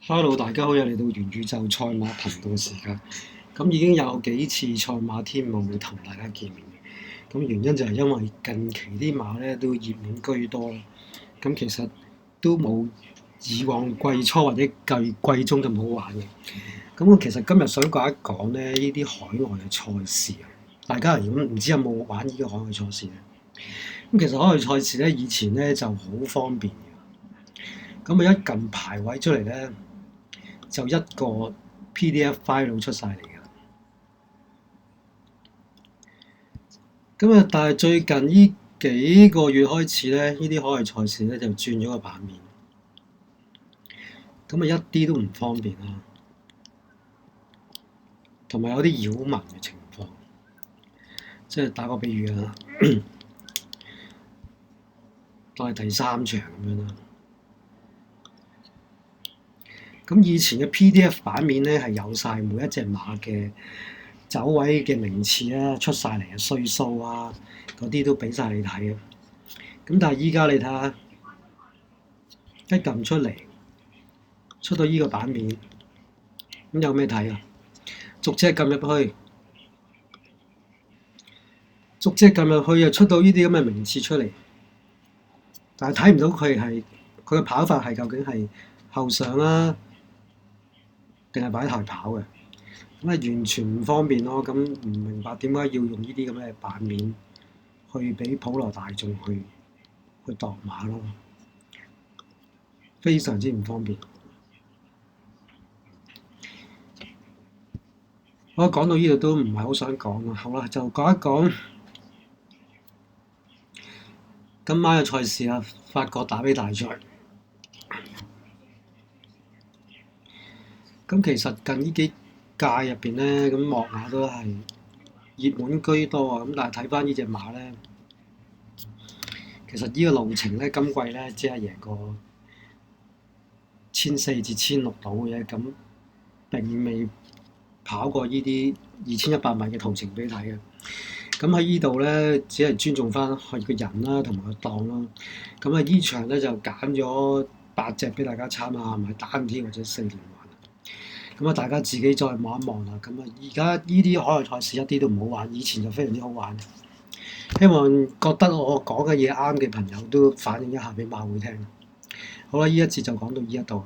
Hello，大家好，又嚟到元宇宙賽馬頻道嘅時間。咁已經有幾次賽馬天舞會同大家見面嘅。咁原因就係因為近期啲馬咧都熱門居多啦。咁其實都冇以往季初或者季中咁好玩嘅。咁我其實今日想講一講咧呢啲海外嘅賽事啊。大家唔知有冇玩呢個海外賽事咧？咁其實海外賽事咧以前咧就好方便嘅。咁啊一撳排位出嚟咧〜就一個 PDF file 出晒嚟嘅。咁啊，但係最近呢幾個月開始咧，呢啲海外賽事咧就轉咗個版面，咁啊一啲都唔方便啦，同埋有啲擾民嘅情況。即係打個比喻啊，當係第三場咁樣啦。咁以前嘅 PDF 版面咧係有晒每一隻馬嘅走位嘅名次啦，出晒嚟嘅歲數啊，嗰啲都俾晒你睇嘅。咁但係依家你睇下，一撳出嚟，出到依個版面，咁有咩睇啊？逐隻撳入去，逐隻撳入去又出到呢啲咁嘅名次出嚟，但係睇唔到佢嘅跑法係究竟係後上啊，定係擺台跑嘅？咁啊完全唔方便咯。咁唔明白點解要用呢啲咁嘅版面去俾普羅大眾去度馬咯，非常之唔方便。我講到呢度都唔係好想講啦，好啦，就講一講今晚嘅賽事啊，法國打比大賽。咁其實近呢幾屆入邊咧，咁莫雅都係熱門居多啊。咁但係睇翻呢隻馬咧，其實呢個路程咧，今季咧只係贏過1400至1600到嘅啫，咁並未跑過呢啲2100米嘅途程俾你睇嘅。咁喺呢度咧，只係尊重翻佢個人啦，同埋個檔啦。咁啊，呢場咧就揀咗8隻俾大家參考，係咪單挑或者4連環？咁啊，大家自己再望一望啦。咁啊，而家呢啲海外賽事一啲都唔好玩，以前就非常之好玩。希望覺得我講嘅嘢啱嘅朋友都反映一下俾馬會聽。好啦，呢一節就講到呢一度。